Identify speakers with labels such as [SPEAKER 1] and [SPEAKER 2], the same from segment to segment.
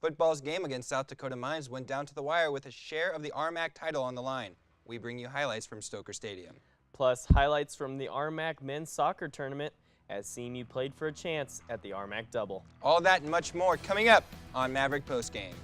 [SPEAKER 1] Football's game against South Dakota Mines went down to the wire with a share of the RMAC title on the line. We bring you highlights from Stoker Stadium.
[SPEAKER 2] Plus, highlights from the RMAC men's soccer tournament as CMU played for a chance at the RMAC double.
[SPEAKER 1] All that and much more coming up on Maverick Post Game.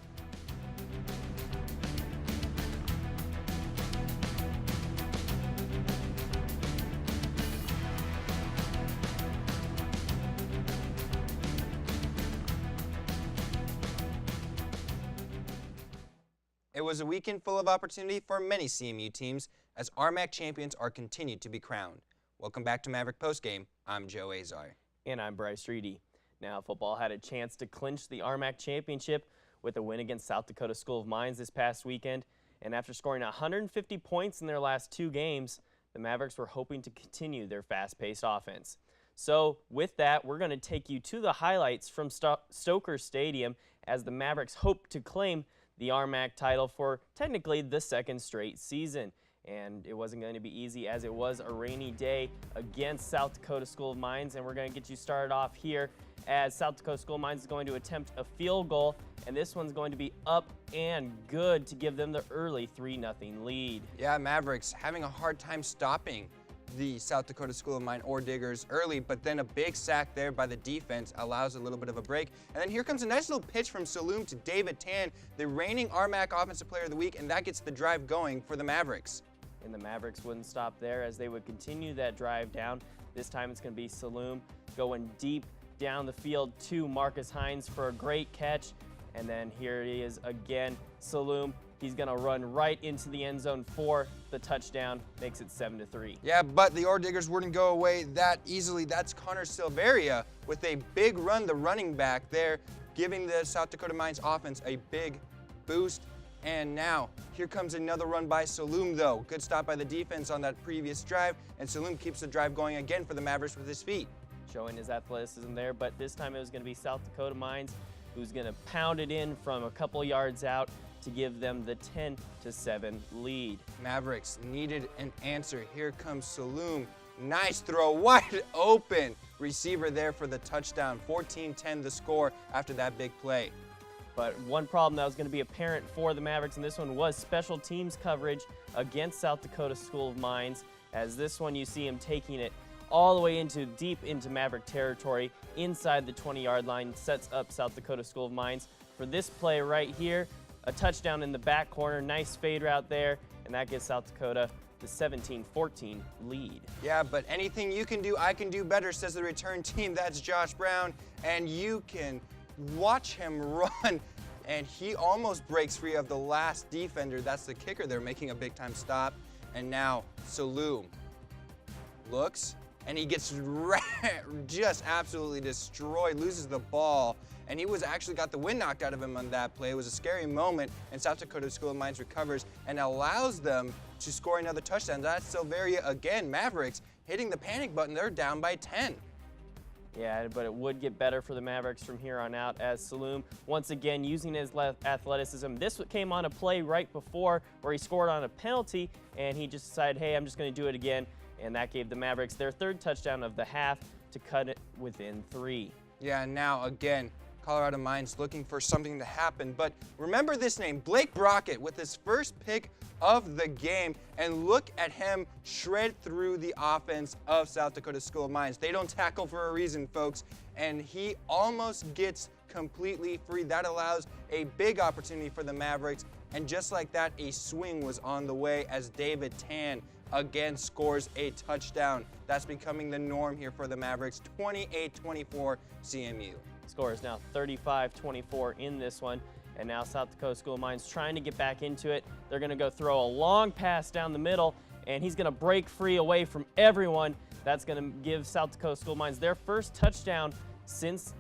[SPEAKER 1] It was a weekend full of opportunity for many CMU teams as RMAC champions are continued to be crowned. Welcome back to Maverick Post Game. I'm Joe Azar.
[SPEAKER 2] And I'm Bryce Reedy. Now, football had a chance to clinch the RMAC championship with a win against South Dakota School of Mines this past weekend. And after scoring 150 points in their last 2 games, the Mavericks were hoping to continue their fast-paced offense. So with that, we're going to take you to the highlights from Stoker Stadium as the Mavericks hope to claim the RMAC title for technically the 2nd straight season. And it wasn't going to be easy as it was a rainy day against South Dakota School of Mines. And we're going to get you started off here as South Dakota School of Mines is going to attempt a field goal. And this one's going to be up and good to give them the early 3-0 lead.
[SPEAKER 1] Yeah, Mavericks having a hard time stopping the South Dakota School of Mine Ore Diggers early, but then a big sack there by the defense allows a little bit of a break. And then here comes a nice little pitch from Saloom to David Tan, the reigning RMAC Offensive Player of the Week, and that gets the drive going for the Mavericks.
[SPEAKER 2] And the Mavericks wouldn't stop there as they would continue that drive down. This time it's going to be Saloom going deep down the field to Marcus Hines for a great catch. And then here he is again, Saloom. He's going to run right into the end zone for the touchdown, makes it 7-3.
[SPEAKER 1] Yeah, but the Ore Diggers wouldn't go away that easily. That's Connor Silveria with a big run, the running back there, giving the South Dakota Mines offense a big boost. And now, here comes another run by Saloom, though. Good stop by the defense on that previous drive, and Saloom keeps the drive going again for the Mavericks with his feet.
[SPEAKER 2] Showing his athleticism there, but this time it was going to be South Dakota Mines who's going to pound it in from a couple yards out to give them the 10-7 lead.
[SPEAKER 1] Mavericks needed an answer. Here comes Saloom. Nice throw, wide open. Receiver there for the touchdown. 14-10 the score after that big play.
[SPEAKER 2] But one problem that was going to be apparent for the Mavericks in this one was special teams coverage against South Dakota School of Mines. As this one, you see him taking it all the way deep into Maverick territory inside the 20-yard line, sets up South Dakota School of Mines for this play right here. A touchdown in the back corner, nice fade route there, and that gives South Dakota the 17-14 lead.
[SPEAKER 1] Yeah, but anything you can do, I can do better, says the return team. That's Josh Brown, and you can watch him run, and he almost breaks free of the last defender. That's the kicker. They're making a big-time stop, and now Saloom looks, and he gets just absolutely destroyed, loses the ball, and he was actually got the wind knocked out of him on that play. It was a scary moment, and South Dakota School of Mines recovers and allows them to score another touchdown. That's Silveria again. Mavericks hitting the panic button. They're down by 10.
[SPEAKER 2] Yeah, but it would get better for the Mavericks from here on out as Saloom, once again, using his athleticism. This came on a play right before where he scored on a penalty, and he just decided, hey, I'm just going to do it again, and that gave the Mavericks their 3rd touchdown of the half to cut it within 3.
[SPEAKER 1] Yeah, and now again, Colorado Mines looking for something to happen, but remember this name, Blake Brockett, with his first pick of the game, and look at him shred through the offense of South Dakota School of Mines. They don't tackle for a reason, folks, and he almost gets completely free. That allows a big opportunity for the Mavericks, and just like that, a swing was on the way as David Tan again scores a touchdown. That's becoming the norm here for the Mavericks, 28-24 CMU.
[SPEAKER 2] Score is now 35-24 in this one. And now South Dakota School of Mines trying to get back into it. They're going to go throw a long pass down the middle, and he's going to break free away from everyone. That's going to give South Dakota School of Mines their first touchdown since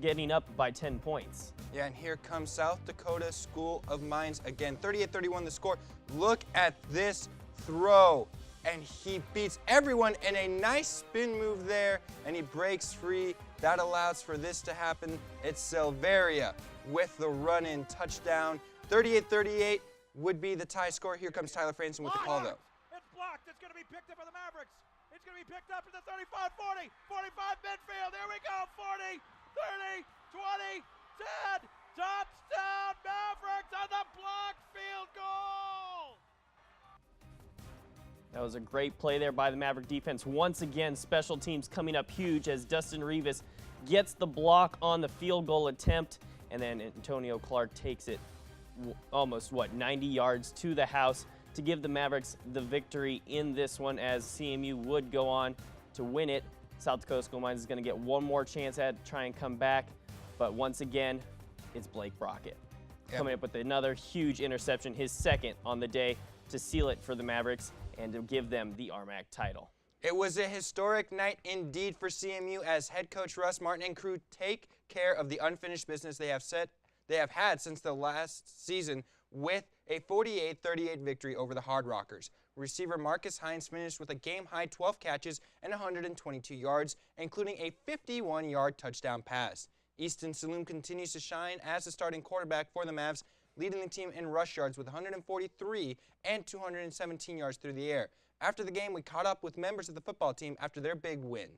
[SPEAKER 2] getting up by 10 points.
[SPEAKER 1] Yeah, and here comes South Dakota School of Mines again. 38-31 the score. Look at this throw. And he beats everyone in a nice spin move there, and he breaks free. That allows for this to happen. It's Silveria with the run-in touchdown. 38-38 would be the tie score. Here comes Tyler Franson with the call, though.
[SPEAKER 3] It's blocked. It's going to be picked up by the Mavericks. It's going to be picked up to the 35-40, 45 midfield. Here we go. 40, 30, 20, 10, Touchdown, Mavericks on the blocked field goal!
[SPEAKER 2] That was a great play there by the Maverick defense. Once again, special teams coming up huge as Dustin Rivas gets the block on the field goal attempt, and then Antonio Clark takes it almost, 90 yards to the house to give the Mavericks the victory in this one, as CMU would go on to win it. South Dakota School of Mines is going to get one more chance at try and come back, but once again, it's Blake Brockett coming up with another huge interception, his second on the day, to seal it for the Mavericks and to give them the RMAC title.
[SPEAKER 1] It was a historic night indeed for CMU as head coach Russ Martin and crew take care of the unfinished business they have had since the last season with a 48-38 victory over the Hard Rockers. Receiver Marcus Hines finished with a game-high 12 catches and 122 yards, including a 51-yard touchdown pass. Easton Saloom continues to shine as the starting quarterback for the Mavs, leading the team in rush yards with 143 and 217 yards through the air. After the game, we caught up with members of the football team after their big win.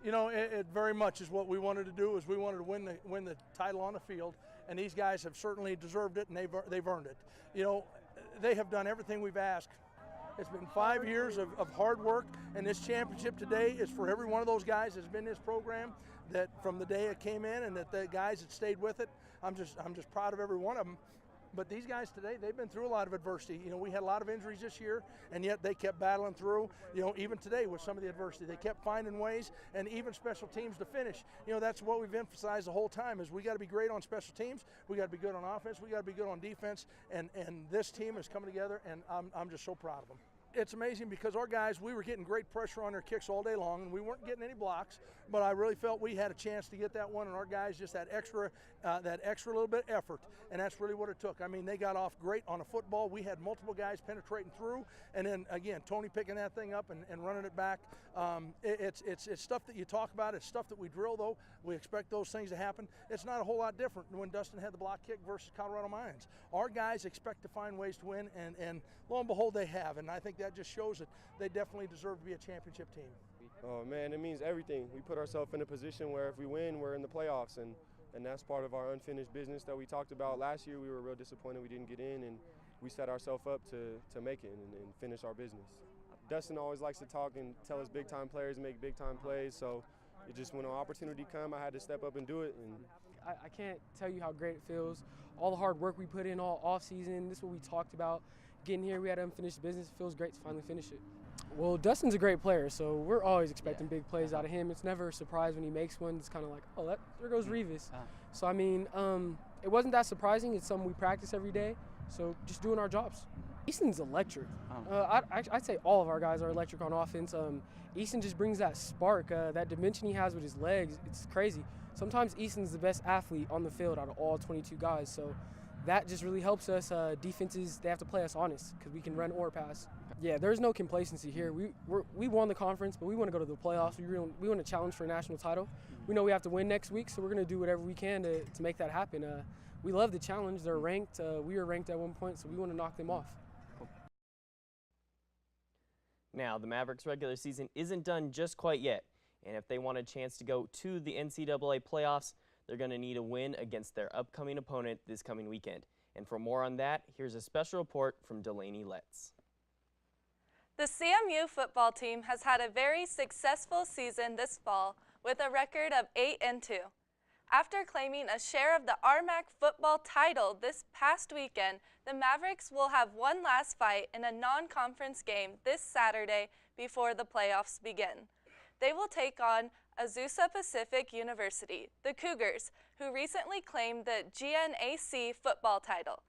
[SPEAKER 4] You know, it very much is what we wanted to do. Is we wanted to win the title on the field, and these guys have certainly deserved it, and they've earned it. You know, they have done everything we've asked. It's been 5 years of hard work, and this championship today is for every one of those guys that's been in this program, that from the day it came in, and that the guys that stayed with it. I'm just proud of every one of them. But these guys today, they've been through a lot of adversity. You know, we had a lot of injuries this year, and yet they kept battling through. You know, even today with some of the adversity, they kept finding ways, and even special teams to finish. You know, that's what we've emphasized the whole time, is we got to be great on special teams, we got to be good on offense, we got to be good on defense, and this team is coming together, and I'm just so proud of them. It's amazing because our guys, we were getting great pressure on their kicks all day long, and we weren't getting any blocks, but I really felt we had a chance to get that one, and our guys just that extra little bit of effort, and that's really what it took. I mean, they got off great on a football. We had multiple guys penetrating through, and then again, Tony picking that thing up and running it back. It's stuff that you talk about. It's stuff that we drill, though. We expect those things to happen. It's not a whole lot different than when Dustin had the block kick versus Colorado Mines. Our guys expect to find ways to win, and lo and behold, they have, and I think that just shows that they definitely deserve to be a championship team.
[SPEAKER 5] Oh man, it means everything. We put ourselves in a position where if we win, we're in the playoffs, and that's part of our unfinished business that we talked about last year. We were real disappointed we didn't get in, and we set ourselves up to make it and finish our business. Dustin always likes to talk and tell us big-time players make big-time plays, so it just when an opportunity come, I had to step up and do it. And
[SPEAKER 6] I can't tell you how great it feels. All the hard work we put in all off-season, this is what we talked about. Getting here, we had unfinished business. It feels great to finally finish it. Well, Dustin's a great player, so we're always expecting big plays out of him. It's never a surprise when he makes one. It's kind of like, oh, there goes Rivas. So, I mean, it wasn't that surprising. It's something we practice every day, so just doing our jobs. Easton's electric. I'd say all of our guys are electric on offense. Easton just brings that spark, that dimension he has with his legs. It's crazy. Sometimes Easton's the best athlete on the field out of all 22 guys, so that just really helps us. Defenses, they have to play us honest because we can run or pass. Yeah, there's no complacency here. We won the conference, but we want to go to the playoffs. We want to challenge for a national title. We know we have to win next week, so we're going to do whatever we can to make that happen. We love the challenge. They're ranked. We were ranked at one point, so we want to knock them off.
[SPEAKER 2] Now, the Mavericks' regular season isn't done just quite yet, and if they want a chance to go to the NCAA playoffs, they're going to need a win against their upcoming opponent this coming weekend. And for more on that, here's a special report from Delaney Letts.
[SPEAKER 7] The CMU football team has had a very successful season this fall with a record of 8-2. After claiming a share of the RMAC football title this past weekend, the Mavericks will have one last fight in a non-conference game this Saturday before the playoffs begin. They will take on Azusa Pacific University, the Cougars, who recently claimed the GNAC football title.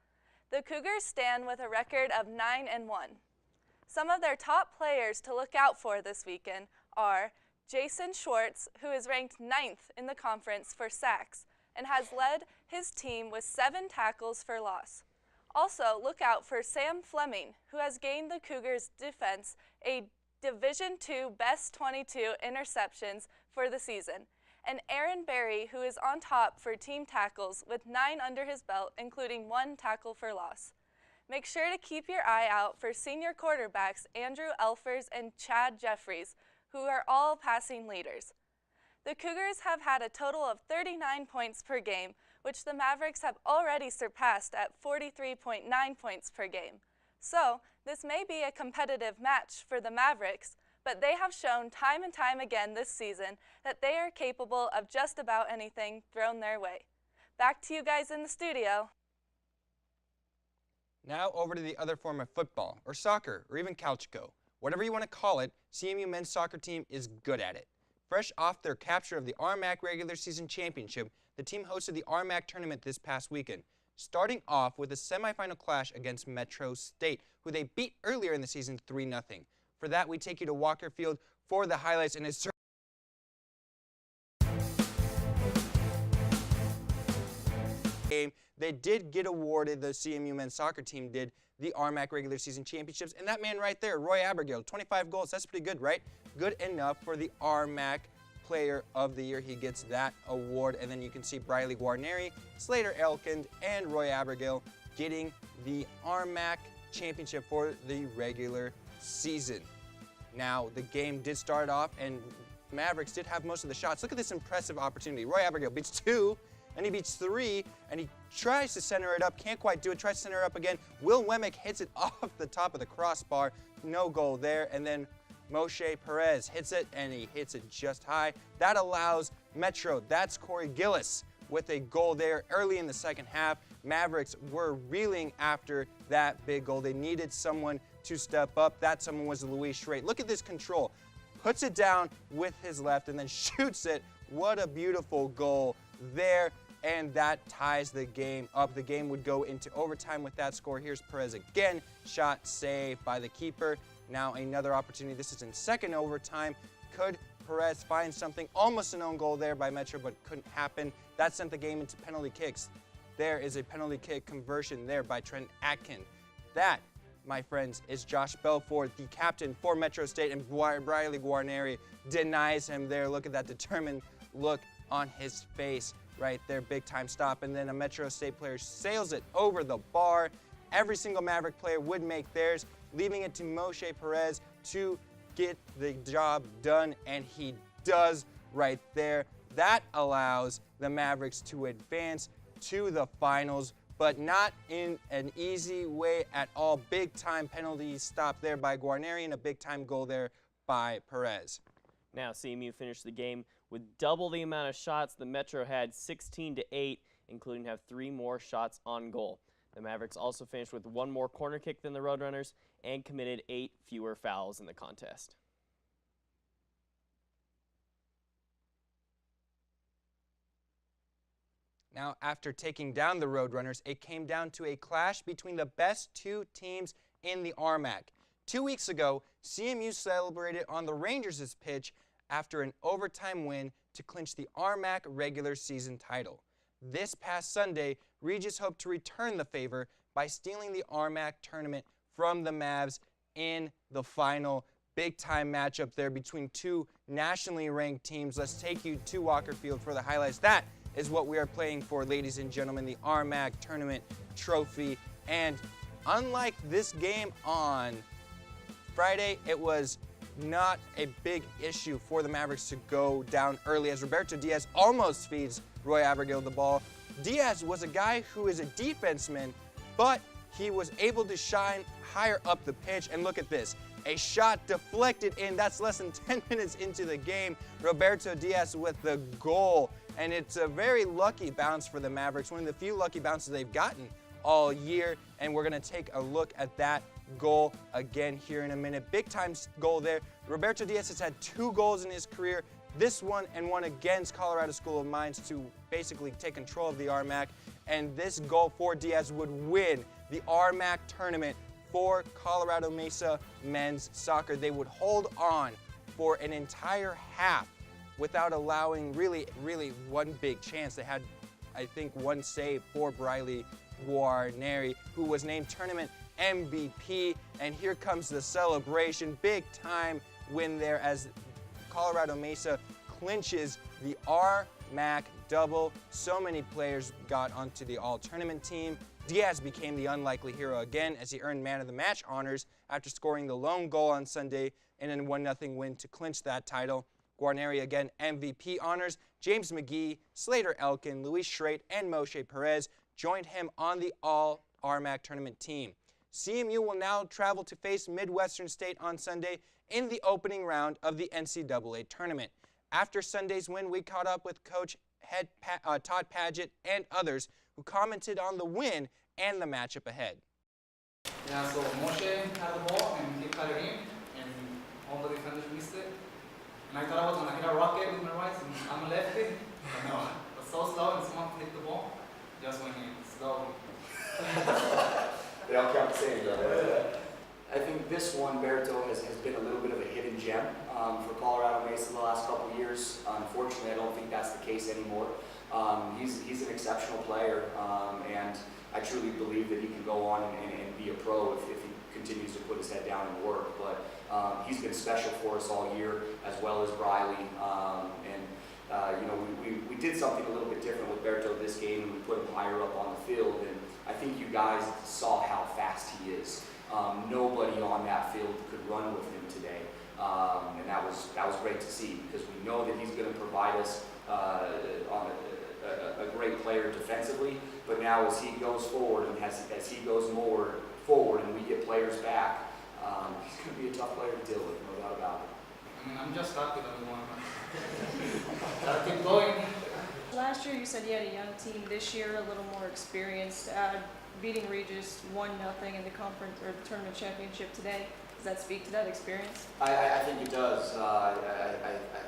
[SPEAKER 7] The Cougars stand with a record of 9-1. Some of their top players to look out for this weekend are Jason Schwartz, who is ranked 9th in the conference for sacks and has led his team with 7 tackles for loss. Also, look out for Sam Fleming, who has gained the Cougars' defense a Division II Best 22 interceptions for the season, and Aaron Berry, who is on top for team tackles with 9 under his belt, including 1 tackle for loss. Make sure to keep your eye out for senior quarterbacks Andrew Elfers and Chad Jeffries, who are all passing leaders. The Cougars have had a total of 39 points per game, which the Mavericks have already surpassed at 43.9 points per game. So, this may be a competitive match for the Mavericks, but they have shown time and time again this season that they are capable of just about anything thrown their way. Back to you guys in the studio.
[SPEAKER 1] Now over to the other form of football, or soccer, or even calcio. Whatever you want to call it, CMU men's soccer team is good at it. Fresh off their capture of the RMAC regular season championship, the team hosted the RMAC tournament this past weekend, starting off with a semifinal clash against Metro State, who they beat earlier in the season 3-0. For that, we take you to Walker Field for the highlights, and it's game. They did get awarded, the CMU men's soccer team did, the RMAC regular season championships, and that man right there, Roy Abergale, 25 goals, that's pretty good, right? Good enough for the RMAC Player of the Year. He gets that award, and then you can see Briley Guarneri, Slater Elkind, and Roy Abergale getting the RMAC championship for the regular season. Now, the game did start off, and Mavericks did have most of the shots. Look at this impressive opportunity. Roy Abergale beats 2, and he beats 3, and he tries to center it up, can't quite do it, tries to center it up again. Will Wemmick hits it off the top of the crossbar, no goal there, and then Moshe Perez hits it, and he hits it just high. That allows Metro, that's Corey Gillis, with a goal there early in the second half. Mavericks were reeling after that big goal. They needed someone to step up. That someone was Luis Schreit. Look at this control. Puts it down with his left and then shoots it. What a beautiful goal there. And that ties the game up. The game would go into overtime with that score. Here's Perez again. Shot saved by the keeper. Now another opportunity. This is in second overtime. Could Perez find something? Almost an own goal there by Metro, but couldn't happen. That sent the game into penalty kicks. There is a penalty kick conversion there by Trent Atkin. That, my friends, is Josh Belfort, the captain for Metro State, and Briley Guarneri denies him there. Look at that determined look on his face right there. Big time stop, and then a Metro State player sails it over the bar. Every single Maverick player would make theirs, leaving it to Moshe Perez to get the job done, and he does right there. That allows the Mavericks to advance to the finals, but not in an easy way at all. Big time penalty stop there by Guarneri and a big time goal there by Perez.
[SPEAKER 2] Now CMU finished the game with double the amount of shots the Metro had, 16-8, including have 3 more shots on goal. The Mavericks also finished with 1 more corner kick than the Roadrunners and committed 8 fewer fouls in the contest.
[SPEAKER 1] Now, after taking down the Roadrunners, it came down to a clash between the best 2 teams in the RMAC. 2 weeks ago, CMU celebrated on the Rangers' pitch after an overtime win to clinch the RMAC regular season title. This past Sunday, Regis hoped to return the favor by stealing the RMAC tournament from the Mavs in the final. Big-time matchup there between 2 nationally ranked teams. Let's take you to Walker Field for the highlights. That is what we are playing for, ladies and gentlemen, the RMAC tournament trophy. And unlike this game on Friday, it was not a big issue for the Mavericks to go down early as Roberto Diaz almost feeds Roy Abergale the ball. Diaz was a guy who is a defenseman, but he was able to shine higher up the pitch. And look at this. A shot deflected in. That's less than 10 minutes into the game. Roberto Diaz with the goal. And it's a very lucky bounce for the Mavericks, one of the few lucky bounces they've gotten all year. And we're going to take a look at that goal again here in a minute. Big time goal there. Roberto Diaz has had 2 goals in his career. This one and one against Colorado School of Mines to basically take control of the RMAC. And this goal for Diaz would win the RMAC tournament for Colorado Mesa men's soccer. They would hold on for an entire half without allowing really one big chance. They had, I think, 1 save for Briley Guarneri, who was named tournament MVP. And here comes the celebration. Big time win there as Colorado Mesa clinches the RMAC double. So many players got onto the all-tournament team. Diaz became the unlikely hero again as he earned man of the match honors after scoring the lone goal on Sunday in a 1-0 win to clinch that title. Guarneri again MVP honors. James McGee, Slater Elkin, Luis Schreit, and Moshe Perez joined him on the All-RMAC tournament team. CMU will now travel to face Midwestern State on Sunday in the opening round of the NCAA tournament. After Sunday's win, we caught up with Coach Todd Padgett and others who commented on the win and the matchup ahead.
[SPEAKER 8] Yeah, so Moshe had the ball and he cut it in, and all the defenders missed it. And I thought I was going to hit a rocket with my right, and I'm a lefty. But no, it was so slow, and someone hit the ball. Just went in, slowly.
[SPEAKER 9] They all count the same, though. I think this one, Berto, has been a little bit of a hidden gem for Colorado Mesa the last couple of years. Unfortunately, I don't think that's the case anymore. He's an exceptional player, and I truly believe that he can go on and be a pro if he continues to put his head down and work. But he's been special for us all year, as well as Briley. You know, we did something a little bit different with Berto this game, and we put him higher up on the field. And I think you guys saw how fast he is. Nobody on that field could run with him today, and that was great to see, because we know that he's going to provide us on a great player defensively. But now as he goes forward and as he goes more forward and we get players back, he's going to be a tough player to deal with, no doubt about it.
[SPEAKER 8] I mean, I'm just happy that we won. Gotta keep going.
[SPEAKER 10] Last year you said you had a young team. This year a little more experienced. Beating Regis 1-0 in the conference or the tournament championship today. Does that speak to that experience?
[SPEAKER 9] I think it does. I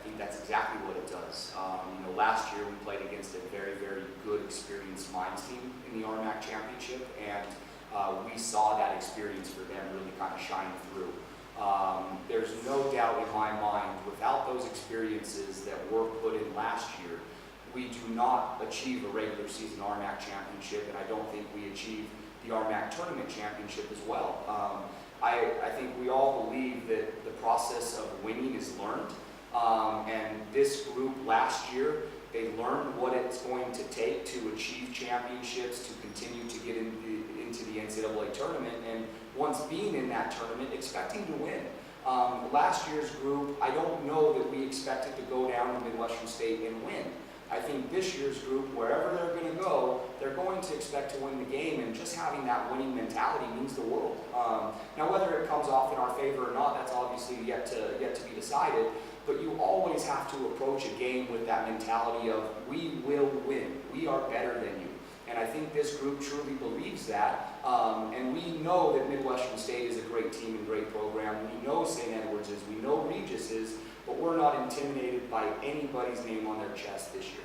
[SPEAKER 9] think that's exactly what it does. You know, last year we played against a very, very good, experienced Mines team in the RMAC championship, and we saw that experience for them really kind of shine through. There's no doubt in my mind, without those experiences that were put in last year, we do not achieve a regular season RMAC championship, and I don't think we achieve the RMAC tournament championship as well. I think we all believe that the process of winning is learned, and this group last year, they learned what it's going to take to achieve championships, to continue to get into the NCAA tournament, and once being in that tournament, expecting to win. Last year's group, I don't know that we expected to go down to Midwestern State and win. I think this year's group, wherever they're going to go, they're going to expect to win the game, and just having that winning mentality means the world. Now, whether it comes off in our favor or not, that's obviously yet to be decided, but you always have to approach a game with that mentality of, we will win, we are better than you. And I think this group truly believes that, and we know that Midwestern State is a great team and great program. We know St. Edwards is, we know Regis is, but we're not intimidated by anybody's name on their chest this year.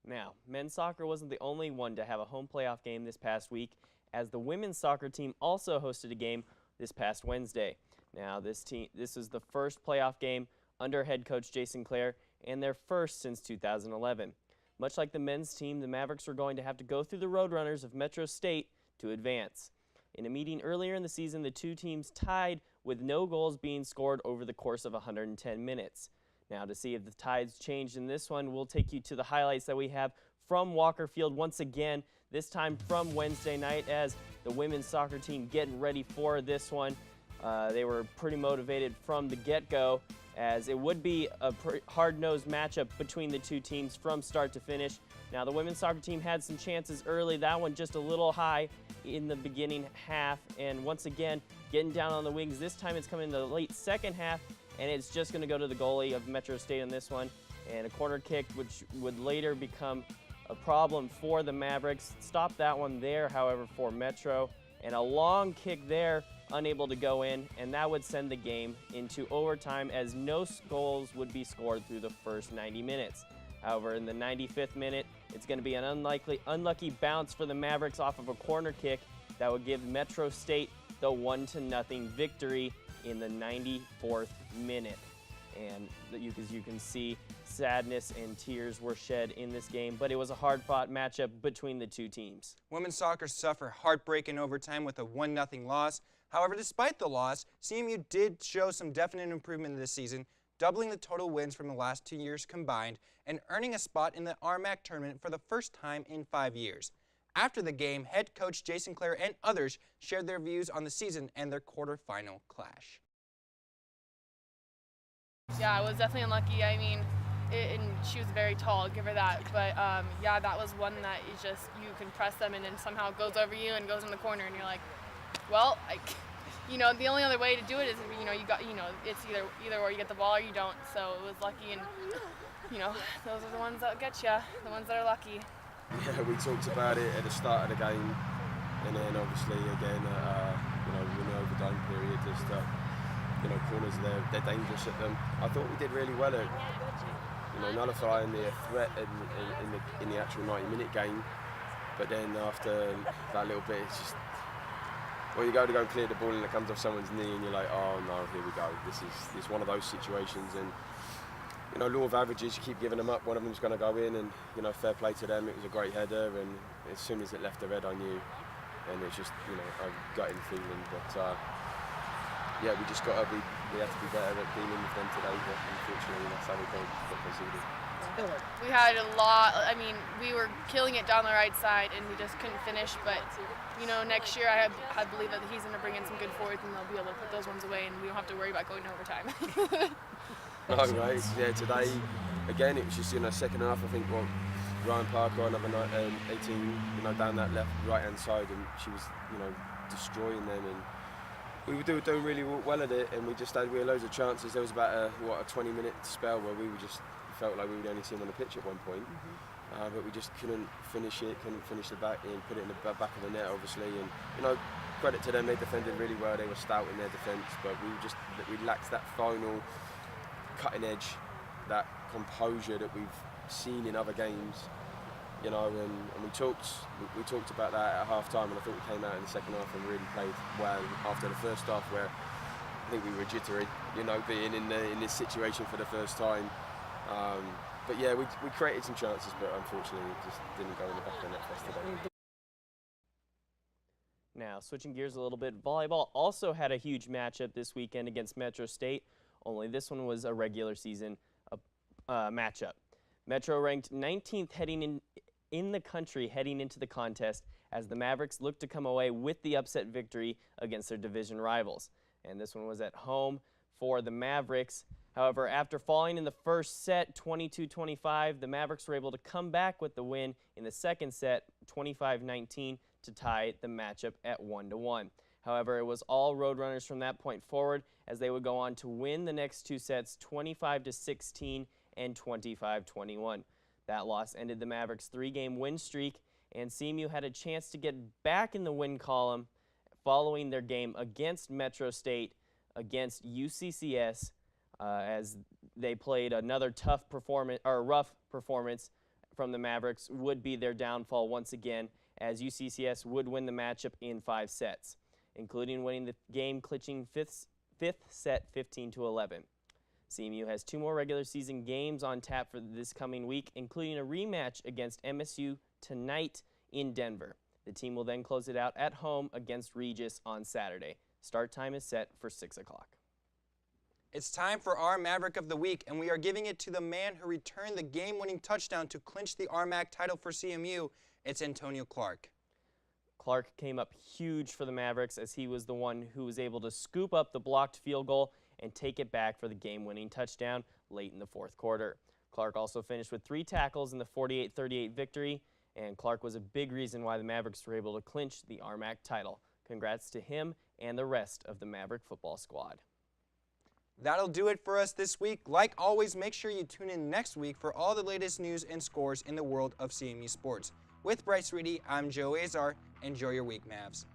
[SPEAKER 2] Now, men's soccer wasn't the only one to have a home playoff game this past week, as the women's soccer team also hosted a game this past Wednesday. Now, this is the first playoff game under head coach Jason Clare, and their first since 2011. Much like the men's team, the Mavericks were going to have to go through the Roadrunners of Metro State to advance. In a meeting earlier in the season, the two teams tied with no goals being scored over the course of 110 minutes. Now, to see if the tides changed in this one, we'll take you to the highlights that we have from Walker Field once again, this time from Wednesday night, as the women's soccer team getting ready for this one. They were pretty motivated from the get-go, as it would be a hard-nosed matchup between the two teams from start to finish. Now, the women's soccer team had some chances early, that one just a little high in the beginning half, and once again, getting down on the wings. This time it's coming in the late second half, and it's just going to go to the goalie of Metro State on this one, and a corner kick, which would later become a problem for the Mavericks. Stopped that one there, however, for Metro, and a long kick there, unable to go in, and that would send the game into overtime, as no goals would be scored through the first 90 minutes. However, in the 95th minute, it's going to be an unlucky bounce for the Mavericks off of a corner kick that would give Metro State the 1-0 victory in the 94th minute. And as you can see, sadness and tears were shed in this game, but it was a hard-fought matchup between the two teams.
[SPEAKER 1] Women's soccer suffered heartbreak in overtime with a 1-0 loss. However, despite the loss, CMU did show some definite improvement this season, doubling the total wins from the last 2 years combined and earning a spot in the RMAC tournament for the first time in 5 years. After the game, head coach Jason Clare and others shared their views on the season and their quarterfinal clash.
[SPEAKER 11] Yeah, I was definitely unlucky. I mean, and she was very tall, give her that. But yeah, that was one that is just, you can press them and then somehow it goes over you and goes in the corner and you're like, well, the only other way to do it is, it's either or you get the ball or you don't. So it was lucky, and those are the ones that get you, the ones that are lucky.
[SPEAKER 12] Yeah, we talked about it at the start of the game, and then obviously again, in the overtime period, just corners they're dangerous at them. I thought we did really well at nullifying the threat in the actual 90-minute game, but then after that little bit, it's just, well, you go to clear the ball and it comes off someone's knee and you're like, oh no, here we go. This is one of those situations, and law of averages, you keep giving them up, one of them's going to go in, and fair play to them. It was a great header, and as soon as it left the red, I knew, and it's just a gutting feeling. But yeah, we just got to we have to be better at dealing with them today. But unfortunately, that's how we got proceeded.
[SPEAKER 11] We had a lot. I mean, we were killing it down the right side, and we just couldn't finish. But next year, I believe that he's going to bring in some good forwards, and they'll be able to put those ones away, and we don't have to worry about going to overtime.
[SPEAKER 12] No, right. Yeah, today, again, it was just second half. I think Ryan Parker, another 18, down that right-hand side, and she was destroying them, and we were doing really well at it, and we had loads of chances. There was about a 20-minute spell where we felt like we would only see them on the pitch at one point, but we just couldn't finish it, couldn't finish the back and put it in the back of the net, obviously. And credit to them, they defended really well. They were stout in their defence, but we lacked that final cutting edge, that composure that we've seen in other games, and we talked about that at half time, and I thought we came out in the second half and really played well after the first half, where I think we were jittery, being in this situation for the first time. But yeah, we created some chances, but unfortunately it just didn't go in the back of the net for us today.
[SPEAKER 2] Now, switching gears a little bit, volleyball also had a huge matchup this weekend against Metro State, only this one was a regular season matchup. Metro ranked 19th in the country heading into the contest, as the Mavericks looked to come away with the upset victory against their division rivals. And this one was at home for the Mavericks. However, after falling in the first set 22-25, the Mavericks were able to come back with the win in the second set 25-19 to tie the matchup at 1-1. However, it was all Roadrunners from that point forward, as they would go on to win the next two sets 25-16 and 25-21. That loss ended the Mavericks' three-game win streak, and CMU had a chance to get back in the win column following their game against Metro State against UCCS, as they played another rough performance from the Mavericks. Would be their downfall once again, as UCCS would win the matchup in 5 sets, including winning the game clinching fifth set 15-11. CMU has 2 more regular season games on tap for this coming week, including a rematch against MSU tonight in Denver. The team will then close it out at home against Regis on Saturday. Start time is set for 6 o'clock.
[SPEAKER 1] It's time for our Maverick of the Week, and we are giving it to the man who returned the game-winning touchdown to clinch the RMAC title for CMU. It's Antonio Clark.
[SPEAKER 2] Clark came up huge for the Mavericks, as he was the one who was able to scoop up the blocked field goal and take it back for the game-winning touchdown late in the fourth quarter. Clark also finished with 3 tackles in the 48-38 victory, and Clark was a big reason why the Mavericks were able to clinch the RMAC title. Congrats to him and the rest of the Maverick football squad.
[SPEAKER 1] That'll do it for us this week. Like always, make sure you tune in next week for all the latest news and scores in the world of CMU sports. With Bryce Reedy, I'm Joe Azar. Enjoy your week, Mavs.